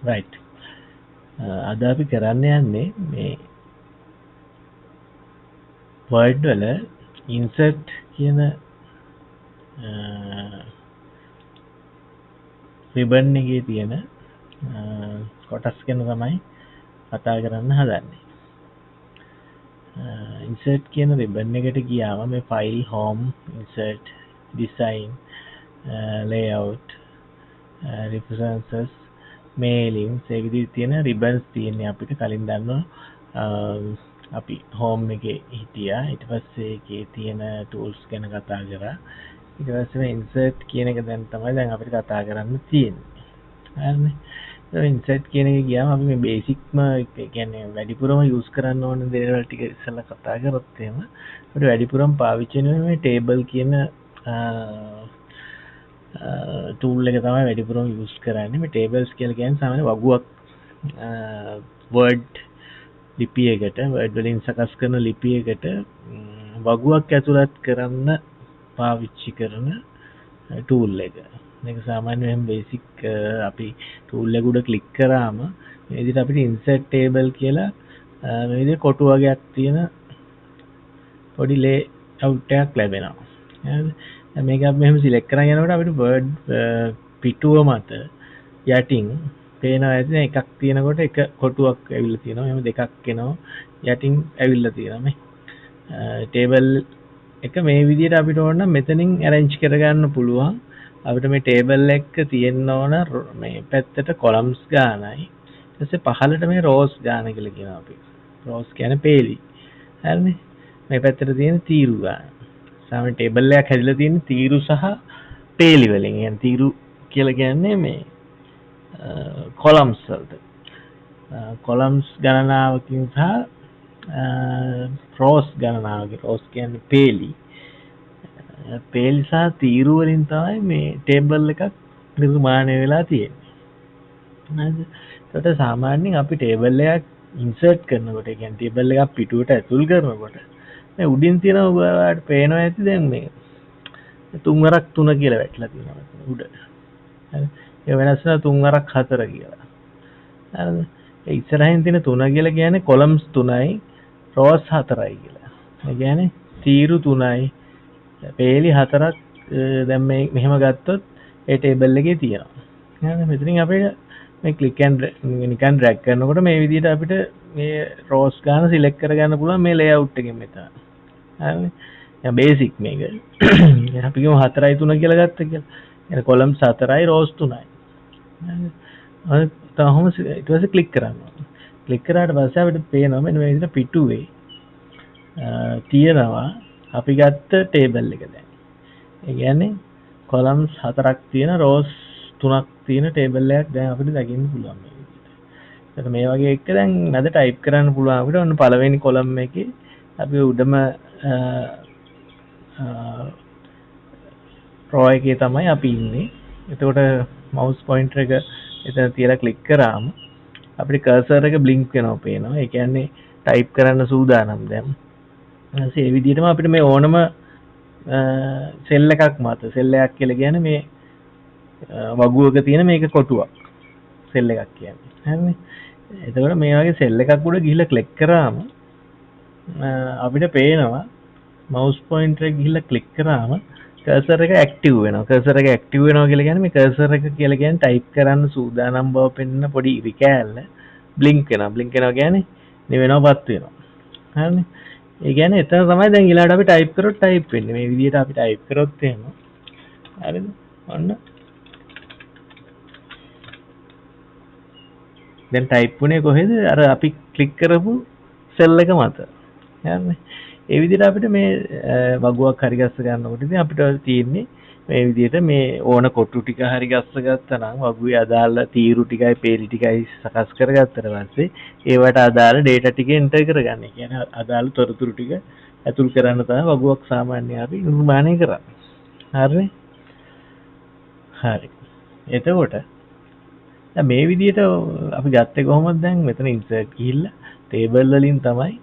right. අද අපි කරන්න යන්නේ මේ වර්ඩ් වල insert කියන ribbon එකේ තියෙන කොටස් ගැන තමයි කතා කරන්න හදන්නේ. insert කියන ribbon එකට ගියාම මේ file, home, insert, design, layout, references, mailings ඒ විදිහට තියෙන ribbons තියෙන්නේ අපිට කලින් දන්නවා. අපි home එකේ හිටියා. ඊට පස්සේ ඒකේ තියෙන tools ගැන කතා කරා. ඊට පස්සේ මේ insert කියන එක තමයි දැන් අපිට කතා කරන්න තියෙන්නේ. හරිනේ. ඒ insert කියන එක ගියාම අපි මේ basic ඒ කියන්නේ වැඩිපුරම use කරන්න ඕන දේවල් ටික ඉස්සෙල්ලා කතා කරොත් එහෙම අපිට වැඩිපුරම පාවිච්චි වෙන මේ table කියන tool එක තමයි වැඩිපුරම use කරන්නේ. මේ tables කියලා කියන්නේ සාමාන්‍ය වගුවක් word ලිපියකට word වලින් සකස් කරන ලිපියකට වගුවක් ඇතුළත් කරන්න පාවිච්චි කරන tool එක. මේක සාමාන්‍යයෙන් basic අපි tool එක උඩ click කරාම මේ විදිහට අපිට insert table කියලා මේ විදිහට කොටු වර්ගයක් තියෙන පොඩි layout එකක් ලැබෙනවා. හරිද? මේක අපි මෙහෙම select කරගෙන යනකොට අපිට word පිටුව මත යටින් පේනවා ඇති නේ එකක් තියෙනකොට එක කොටුවක් ඇවිල්ලා තියෙනවා. එහෙම දෙකක් එනවා යටින් ඇවිල්ලා තියෙනවා මේ. table එක මේ විදිහට අපිට ඕන නම් මෙතනින් arrange කරගන්න පුළුවන්. අපිට මේ table එක තියෙන්න ඕන මේ පැත්තට columns ගානයි. ඊට පස්සේ පහළට මේ rows ගාන කියලා කියනවා අපි. rows කියන්නේ පේලි. හරිනේ? මේ පැත්තට තියෙන තීරු ගාන. සාමාන්‍ය table එකක් හැදිලා තියෙන තීරු සහ පේලි වලින්. يعني තීරු කියලා කියන්නේ මේ columns වලට. columns ගණනාවකින් සහ rows ගණනාවකින්. rows කියන්නේ පේලි. පේලි සහ තීරු වලින් තමයි මේ table එකක් නිර්මාණය වෙලා තියෙන්නේ. නේද? ඒකට සාමාන්‍යයෙන් අපි table එකක් insert කරනකොට, ඒ කියන්නේ table එකක් පිටුවට ඇතුල් කරනකොට මේ උඩින් තියෙන ඔයාලට පේනවා ඇති දැන් මේ තුන් වරක් 3 කියලා වැටලා තියෙනවා උඩ. හරි. ඒ වෙනස් වෙන 3 වරක් 4 කියලා. හරිද? ඒ ඉස්සරහින් තියෙන 3 කියලා කියන්නේ columns 3යි, rows 4යි කියලා. ඒ කියන්නේ තීරු 3යි, පේලි 4ක් දැන් මේ මෙහෙම ගත්තොත් ඒ table එකේ තියෙනවා. හරිද? මෙතනින් අපිට මේ click and නිකන් drag කරනකොට මේ විදිහට අපිට මේ rows ගාන select කරගන්න පුළුවන් මේ layout එකෙන් මෙතන. හරිනේ? දැන් basic මේක. අපි කියමු 4යි 3 කියලා ගත්ත කියලා. يعني columns 4යි rows 3යි. හරිද? තවම ඊට පස්සේ click කරන්න ඕනේ. click කරාට පස්සේ අපිට පේනවා මෙන්න මේ විදිහට පිටුවේ තියෙනවා අපි ගත්ත table එක දැන්. ඒ කියන්නේ columns 4ක් තියෙන rows 3ක් තියෙන table එකක් දැන් අපිට දකින්න පුළුවන් මේ විදිහට. එතකොට මේ වගේ එක දැන් නැද type කරන්න පුළුවන් අපිට ඔන්න පළවෙනි column එකේ අපි උඩම row එකේ තමයි අපි ඉන්නේ. එතකොට mouse pointer එක එතන තියලා click කරාම අපිට cursor එක blink වෙනවා පේනවා. ඒ කියන්නේ type කරන්න සූදානම් දැන්. ඊට ඒ විදිහටම අපිට මේ ඕනම cell එකක් මත cell එකක් කියලා කියන්නේ මේ වගුවක තියෙන මේක කොටුවක්. cell එකක් කියන්නේ. හරිනේ? එතකොට මේ වගේ cell එකක් උඩ ගිහිල්ලා click කරාම අපිට පේනවා mouse pointer එක ගිහිල්ලා click කරාම cursor එක active වෙනවා. cursor එක active වෙනවා කියලා කියන්නේ මේ cursor එක කියලා කියන්නේ type කරන්න සූදානම් බව පෙන්වන පොඩි ඉරි කෑල්ල blink වෙනවා. blink වෙනවා කියන්නේ නිවෙනවපත් වෙනවා. හරිනේ? ඒ කියන්නේ එතන තමයි දැන් ඊළඟට අපි type කරොත් type වෙන්නේ. මේ විදිහට අපි type කරොත් එහෙම. හරිද? ඔන්න. දැන් type වුණේ කොහෙද? අර අපි click කරපු cell එක මත. හරිනේ? ඒ විදිහට අපිට මේ වගුවක් හරි ගස්ස ගන්නකොට ඉතින් අපිට තියෙන්නේ මේ විදිහට මේ ඕන කොටු ටික හරි ගස්ස ගත්තා නම් වගුවේ අදාළ තීරු ටිකයි පේලි ටිකයි සකස් කරගත්තට පස්සේ ඒවට අදාළ data ටික enter කරගන්න. ඒ කියන්නේ අදාළ තොරතුරු ටික ඇතුල් කරන්න තමයි වගුවක් සාමාන්‍යයෙන් අපි නිර්මාණය කරන්නේ. හරිනේ? හරි. එතකොට දැන් මේ විදිහට අපි ගත්තේ කොහොමද දැන් මෙතන insert ගිහිල්ලා table වලින් තමයි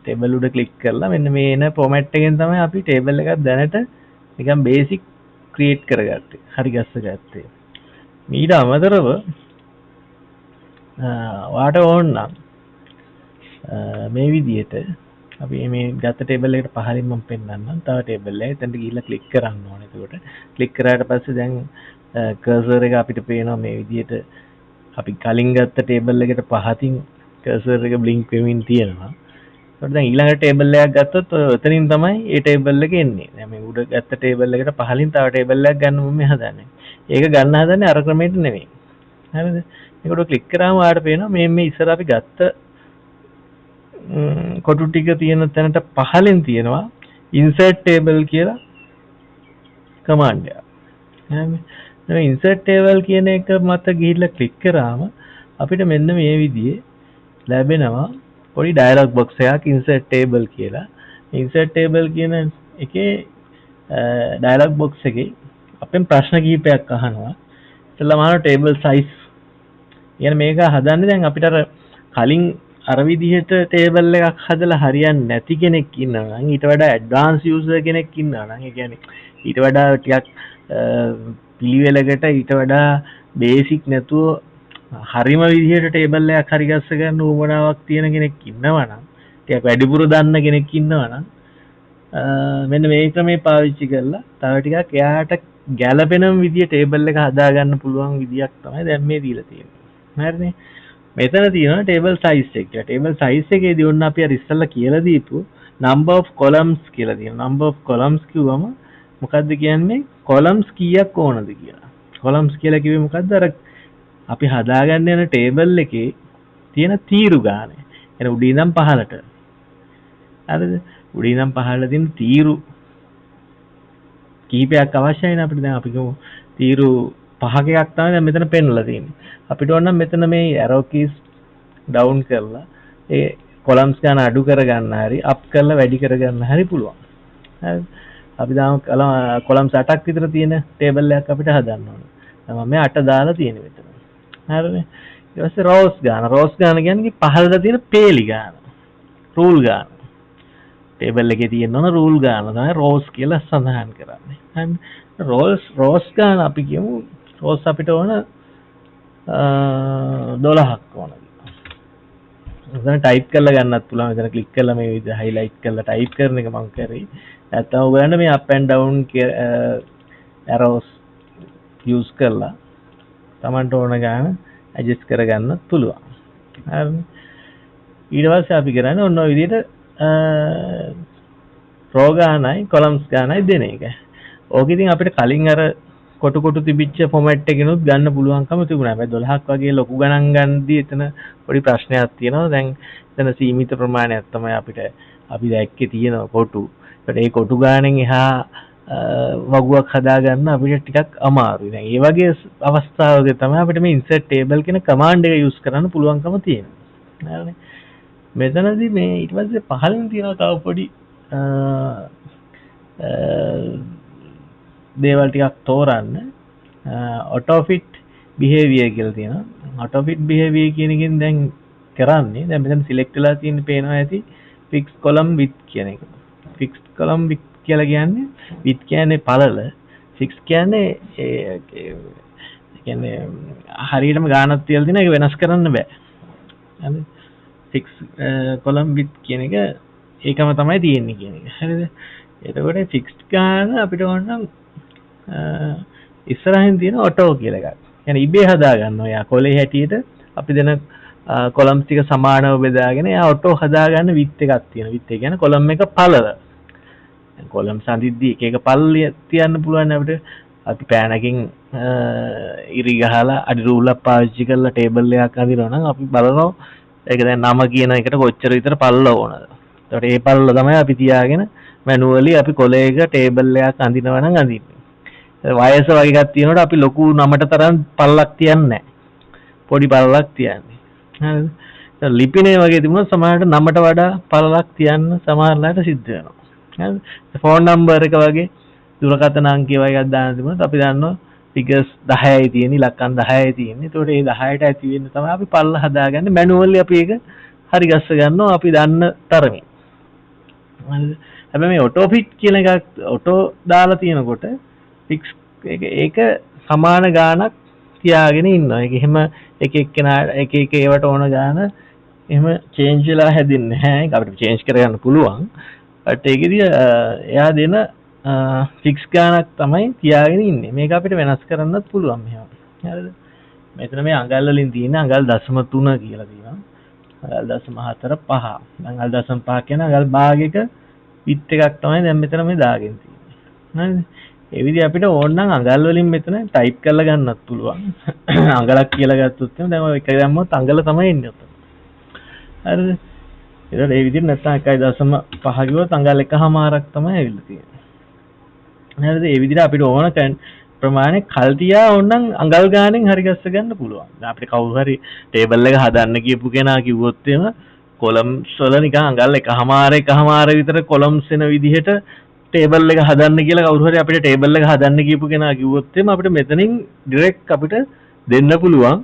table උඩ click කරලා මෙන්න මේ එන format එකෙන් තමයි අපි table එකක් දැනට නිකන් basic create කරගත්තේ. හරි ගස්ස ගත්තේ. ඊට අමතරව වාට ඕන නම් මේ විදිහට අපි මේ ගත්ත ටේබල් එකට පහලින් මම පෙන්නන්නම්. තව ටේබල් එකක් එතනට ගිහිල්ලා ක්ලික් කරන්න ඕනේ. එතකොට ක්ලික් කරාට පස්සේ දැන් කර්සර් එක අපිට පේනවා මේ විදිහට අපි කලින් ගත්ත ටේබල් එකට පහතින් කර්සර් එක බ්ලින්ක් වෙමින් තියෙනවා. ඒකට දැන් ඊළඟ ටේබල් එකක් ගත්තොත් එතනින් තමයි ඒ ටේබල් එක එන්නේ. දැන් මේ උඩ ගත්ත ටේබල් එකට පහලින් තව ටේබල් එකක් ගන්න මම හදන්නේ. ඒක ගන්න හදන්නේ අර ක්‍රමයට නෙවෙයි. හරිද? ඒකට ක්ලික් කරාම ඔයාලට පේනවා මේ ඉස්සර අපි ගත්ත කොටු ටික තියෙන තැනට පහලින් තියෙනවා insert table කියලා කමාන්ඩ් එක. හරිද? මේ insert table කියන එක මත ගිහිල්ලා ක්ලික් කරාම අපිට මෙන්න මේ විදිහේ ලැබෙනවා පොඩි ඩයලොග් බොක්ස් එකක් insert table කියලා. insert table කියන එකේ ඩයලොග් බොක්ස් එකේ අපෙන් ප්‍රශ්න කිහිපයක් අහනවා. ඉතින්ලා මාන table size. يعني මේක හදන්නේ දැන් අපිට අර කලින් අර විදිහට ටේබල් එකක් හදලා හරියන්නේ නැති කෙනෙක් ඉන්නවා නම් ඊට වඩා ඇඩ්වාන්ස් යූසර් කෙනෙක් ඉන්නවා නම් ඒ කියන්නේ ඊට වඩා ටිකක් පිළිවෙලකට ඊට වඩා බේසික් නැතුව හරිම විදිහට ටේබල් එකක් හරි ගස්ස ගන්න උවමනාවක් තියෙන කෙනෙක් ඉන්නවා නම් ටිකක් වැඩිපුර දන්න කෙනෙක් ඉන්නවා නම් මෙන්න මේ ක්‍රමේ පාවිච්චි කරලා තව ටිකක් එයාට ගැළපෙනම විදිය ටේබල් එක හදා ගන්න පුළුවන් විදියක් තමයි දැන් මේ දීලා තියෙන්නේ. හරිනේ. මෙතන තියෙනවා table size එක කියලා. table size එකේදී ඔන්න අපි අර ඉස්සෙල්ලා කියලා දීපු number of columns කියලා තියෙනවා. number of columns කිව්වම මොකද්ද කියන්නේ? columns කීයක් ඕනද කියලා. columns කියලා කිව්වේ මොකද්ද? අර අපි හදාගන්න යන table එකේ තියෙන තීරු ගාන. එන උඩින් ඉඳන් පහළට. හරිද? උඩින් ඉඳන් පහළට තියෙන තීරු කීපයක් අවශ්‍යයි නේ අපිට. දැන් අපි කියමු තීරු 5ක එකක් තමයි දැන් මෙතන පෙන්වලා තියෙන්නේ. අපිට ඕන නම් මෙතන මේ arrow keys down කරලා ඒ columns ගන්න අඩු කරගන්න හරි up කරලා වැඩි කරගන්න හරි පුළුවන්. හරි. අපි දාමු columns 8ක් විතර තියෙන table එකක් අපිට හදන්න ඕන. දැන් මම මේ 8 දාලා තියෙන්නේ මෙතන. හරිනේ. ඊට පස්සේ rows ගන්න. rows ගන්න කියන්නේ පහළට තියෙන පේලි ගන්න. rule ගන්න. table එකේ තියෙන rule ගන්න තමයි rows කියලා සඳහන් කරන්නේ. හරි. rows ගන්න අපි කියමු rows අපිට ඕන 12ක් ඕන. එතන ටයිප් කරලා ගන්නත් පුළුවන්. එතන ක්ලික් කරලා මේ විදිහට highlight කරලා ටයිප් කරන එක මම කරේ. නැත්නම් ඔයගොල්ලන්ට මේ up and down arrows use කරලා Tamanට ඕන ගාන adjust කරගන්නත් පුළුවන්. හරි. ඊට පස්සේ අපි කරන්නේ ඔන්න ඔය විදිහට row ගානයි columns ගානයි දෙන එක. ඕක ඉතින් අපිට කලින් අර කොටු කොටු තිබිච්ච ෆොමැට් එකකිනුත් ගන්න පුළුවන්කම තිබුණා. හැබැයි 12ක් වගේ ලොකු ගණන් ගන්නදී එතන පොඩි ප්‍රශ්නයක් තියෙනවා. දැන් එතන සීමිත ප්‍රමාණයක් තමයි අපිට අපි දැක්කේ තියෙන කොටු. ඒකට ඒ කොටු ගානෙන් එහා වගුවක් හදාගන්න අපිට ටිකක් අමාරුයි. දැන් මේ වගේ අවස්ථාවක තමයි අපිට මේ insert table කියන command එක use කරන්න පුළුවන්කම තියෙනවා. හරිනේ. මෙතනදී මේ ඊට පස්සේ පහලින් තියෙනවා තව පොඩි දේවල් ටිකක් තෝරන්න. auto fit behavior කියලා තියෙනවා. auto fit behavior කියන එකෙන් දැන් කරන්නේ දැන් මෙතන select වෙලා තියෙන පේනවා ඇති fixed column width කියන එක. fixed column width කියලා කියන්නේ width කියන්නේ පළල, fixed කියන්නේ හරියටම ගානක් තියලා තියෙන එක වෙනස් කරන්න බෑ. හරිද? fixed column width කියන එක ඒකම තමයි තියෙන්නේ කියන එක. හරිද? එතකොට fixed ගාන අපිට ඕන නම් ඉස්සරහින් තියෙන auto කියලා එකක්. يعني ඉබේ හදා ගන්නවා. යා කොලේ හැටියට අපි දෙන columns ටික සමානව බෙදාගෙන යා auto හදා ගන්න width එකක් තියෙනවා. width එක කියන්නේ column එක පළල. columns අඳිද්දී එක එක පළල තියන්න පුළුවන් අපිට. අපි පෑනකින් ඉරි ගහලා අඩි රූලක් පාවිච්චි කරලා table එකක් අඳිනවා නම් අපි බලනවා ඒක දැන් නම කියන එකට කොච්චර විතර පළල ඕනද. එතකොට ඒ පළල තමයි අපි තියාගෙන manually අපි කොලයක table එකක් අඳිනවා නම් අඳින්නේ. වයස වගේ එකක් තියෙනකොට අපි ලොකු නමට තරම් පළලක් තියන්නේ නැහැ. පොඩි පළලක් තියන්නේ. හරිද? ලිපිනේ වගේ තිබුණොත් සමහරට නමට වඩා පළලක් තියන්න සමහරලාට සිද්ධ වෙනවා. හරිද? ෆෝන් නම්බර් එක වගේ දුරකථන අංකය වගේ එකක් දාන්න තිබුණොත් අපි දන්නවා ෆිගර්ස් 10යි තියෙන්නේ, ඉලක්කම් 10යි තියෙන්නේ. ඒතකොට මේ 10ට ඇති වෙන්න තමයි අපි පළල හදාගන්නේ. මැනුවලි අපි ඒක හරි ගස්ස ගන්නවා අපි දන්න තරමින්. හරිද? හැබැයි මේ auto fit කියන එකක් auto දාලා තියෙනකොට fix ඒක සමාන ගාණක් තියාගෙන ඉන්නවා. ඒක එහෙම එක එක්කෙනා එක එක ඒවට ඕන ගාන එහෙම චේන්ජ් වෙලා හැදින්නේ නැහැ. ඒක අපිට චේන්ජ් කරගන්න පුළුවන්. බට් ඒකෙදි එයා දෙන ෆික්ස් ගානක් තමයි තියාගෙන ඉන්නේ. මේක අපිට වෙනස් කරන්නත් පුළුවන් මෙහෙම. හරිද? මෙතන මේ අඟල් වලින් තියෙන අඟල් 0.3 කියලා තියෙනවා. අඟල් 0.45. අඟල් 0.5 කියන අඟල් භාගයක පිට් එකක් තමයි දැන් මෙතන මේ දාගෙන තියෙන්නේ. හරිද? ඒ විදිහ අපිට ඕන නම් අඟල් වලින් මෙතන ටයිප් කරලා ගන්නත් පුළුවන්. අඟලක් කියලා ගත්තොත් දැන් ඔය එක දැම්මොත් අඟල තමයි එන්නේ උතන. හරිද? ඒකට ඒ විදිහට නැත්නම් 1.5 කිව්වොත් අඟල් එකමාරක් තමයි ඇවිල්ලා තියෙන්නේ. හරිද? ඒ විදිහට අපිට ඕන ප්‍රමාණය කල් තියා ඕනනම් අඟල් ගානෙන් හරි ගස්ස ගන්න පුළුවන්. දැන් අපිට කවුරු හරි ටේබල් එක හදන්න කියපු කෙනා කිව්වොත් එහෙම කොලම්ස් වල නිකන් අඟල් එකමාර විතර කොලම්ස් එන විදිහට ටේබල් එක හදන්න කියලා කවුරු හරි අපිට ටේබල් එක හදන්න කියපු කෙනා කිව්වොත් එහෙම අපිට මෙතනින් ඩිරෙක්ට් අපිට දෙන්න පුළුවන්.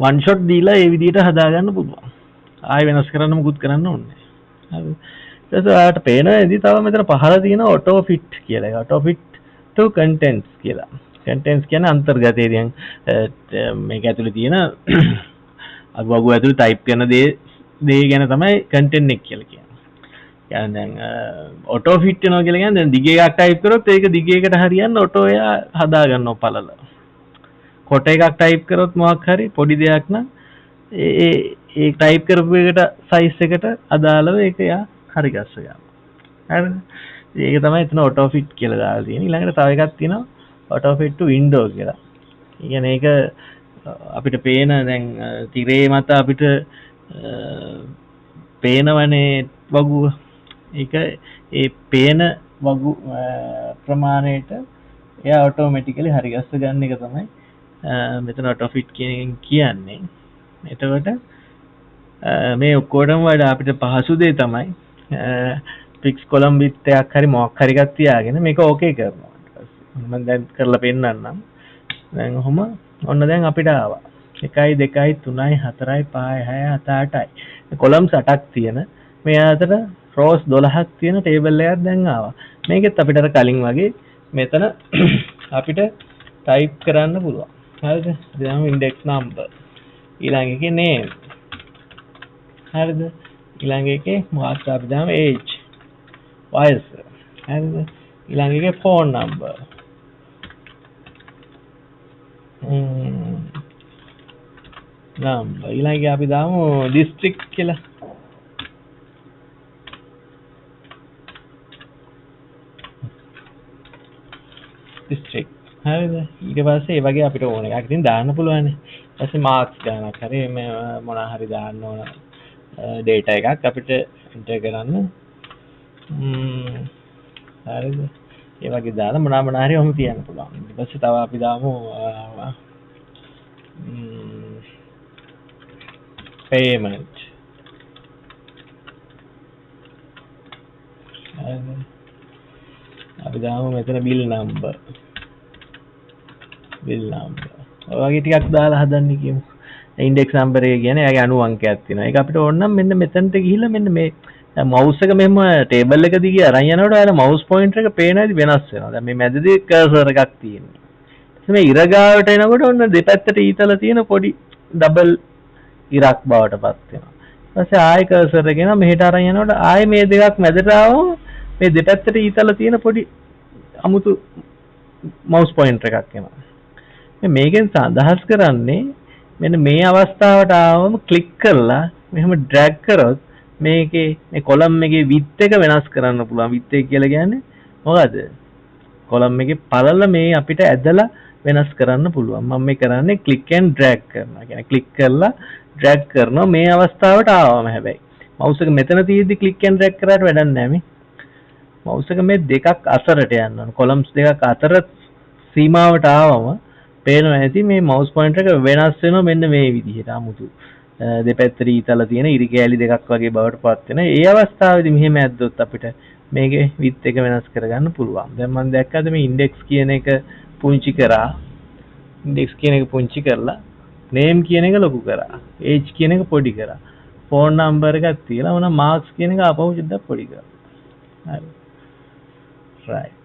වන් ෂොට් දීලා ඒ විදිහට හදා ගන්න පුළුවන්. ආයෙ වෙනස් කරන්න මුකුත් කරන්න ඕනේ නැහැ. හරි. ඊට පස්සේ ඔයාලට පේනවා ඉතින් තව මෙතන පහළ තියෙන ඔටෝ ෆිට් කියලා. ඒක ඔටෝ ෆිට් to contents කියලා. contents කියන්නේ අන්තර්ගතයේ දැන් මේක ඇතුලේ තියෙන අගවගු ඇතුලේ ටයිප් කරන දේ ගැන තමයි content එක කියලා කියන්නේ. يعني දැන් ඔටෝ ෆිට් වෙනවා කියලා කියන්නේ දැන් දිග එකක් ටයිප් කරොත් ඒක දිග එකට හරියන්න ඔටෝ එයා හදා ගන්නවා පළල. කොට එකක් ටයිප් කරොත් මොකක් හරි පොඩි දෙයක් නම් ඒ ටයිප් කරපු එකට සයිස් එකට අදාළව ඒක එයා හරි ගස්ස ගන්නවා. හරිද? ඒක තමයි එතන ඔටෝ ෆිට් කියලා දාලා තියෙන්නේ. ඊළඟට තව එකක් තියෙනවා ඔටෝ ෆිට් to window කියලා. ඒ කියන්නේ ඒක අපිට පේන දැන් තිරේ මත අපිට පේනවනේ වගු ඒක ඒ පේන වගු ප්‍රමාණයට එයා ඔටෝමැටිකලි හරි ගස්ස ගන්න එක තමයි මෙතන ඔටෝ ෆිට් කියන කියන්නේ. එතකොට මේ ඔක්කොටම වඩා අපිට පහසු දේ තමයි ෆික්ස් කොලම් විත් එකක් හරි මොකක් හරි එකක් තියාගෙන මේක ඕකේ කරනවා. මම දැන් කරලා පෙන්නන්නම්. දැන් ඔහොම ඔන්න දැන් අපිට ආවා 1 2 3 4 5 6 7 8යි. කොලම්ස් 8ක් තියෙන මේ අතර රෝස් 12ක් තියෙන ටේබල් එකක් දැන් ආවා. මේකෙත් අපිට අර කලින් වගේ මෙතන අපිට ටයිප් කරන්න පුළුවන්. හරිද? දැන් ඉන්ඩෙක්ස් නම්බර් ඊළඟ එකේ name හරිද? ඊළඟ එකේ මොකක්ද අපි දාමු age වයස හරිද? ඊළඟ එකේ phone number number ඊළඟ එකේ අපි දාමු district කියලා. district හරිද? ඊට පස්සේ ඒ වගේ අපිට ඕන එකක් ඉතින් දාන්න පුළුවන්. ඊට පස්සේ මාක්ස් ගන්නක් හරි මොනවා හරි දාන්න ඕන data එකක් අපිට enter කරන්න. හරිද? ඒ වගේ දාලා මොනවා හරි ඔහොම තියන්න පුළුවන්. ඊට පස්සේ තව අපි දාමු payment. හරිද? අපි දාමු මෙතන bill number. bill number. ඔය වගේ ටිකක් දාලා හදන්න කියමු. ඉන්ඩෙක්ස් නම්බර් එක කියන්නේ එයාගේ 90 අංකයක් තියෙනවා. ඒක අපිට ඕන නම් මෙන්න මෙතනට ගිහිල්ලා මෙන්න මේ මවුස් එක මෙහෙම ටේබල් එක දිගේ අරන් යනකොට ඔයාලා මවුස් පොයින්ටර් එක පේන විදිහ වෙනස් වෙනවා. දැන් මේ මැදදී කර්සර් එකක් තියෙනවා. මේ ඉර ගාවට එනකොට ඔන්න දෙපැත්තට ඊතල තියෙන පොඩි ඩබල් ඉරක් බවට පත් වෙනවා. ඊට පස්සේ ආයෙ කර්සර් එක එනවා මෙහෙට අරන් යනකොට ආයෙ මේ දෙකක් මැදට ආවම මේ දෙපැත්තට ඊතල තියෙන පොඩි අමුතු මවුස් පොයින්ටර් එකක් එනවා. මේකෙන් අදහස් කරන්නේ මෙන්න මේ අවස්ථාවට ආවම ක්ලික් කරලා මෙහෙම ඩ්‍රැග් කරොත් මේකේ මේ කොලම් එකේ width එක වෙනස් කරන්න පුළුවන්. width එක කියලා කියන්නේ මොකද්ද? කොලම් එකේ පළල මේ අපිට ඇදලා වෙනස් කරන්න පුළුවන්. මම මේ කරන්නේ click and drag කරනවා. කියන්නේ ක්ලික් කරලා ඩ්‍රැග් කරනවා මේ අවස්ථාවට ආවම හැබැයි. මවුස් එක මෙතන තියෙද්දි click and drag කරාට වැඩක් නැහැ මේ. මවුස් එක මේ දෙකක් අතරට යන්න ඕන. කොලම්ස් දෙකක් අතර සීමාවට ආවම පේනවා ඇති මේ මවුස් පොයින්ටර් එක වෙනස් වෙනවා මෙන්න මේ විදිහට 아무තු දෙපැත්තට ඊතල තියෙන ඉරි කෑලි දෙකක් වගේ බවට පත් වෙන. ඒ අවස්ථාවේදී මෙහෙම ඇද්දොත් අපිට මේකේ width එක වෙනස් කරගන්න පුළුවන්. දැන් මම දැක්කද මේ index කියන එක පුංචි කරා. index කියන එක පුංචි කරලා name කියන එක ලොකු කරා. age කියන එක පොඩි කරා. phone number එකක් තියලා මොන marks කියන එක ආපහු චුට්ටක් පොඩි කරා. හරි. right.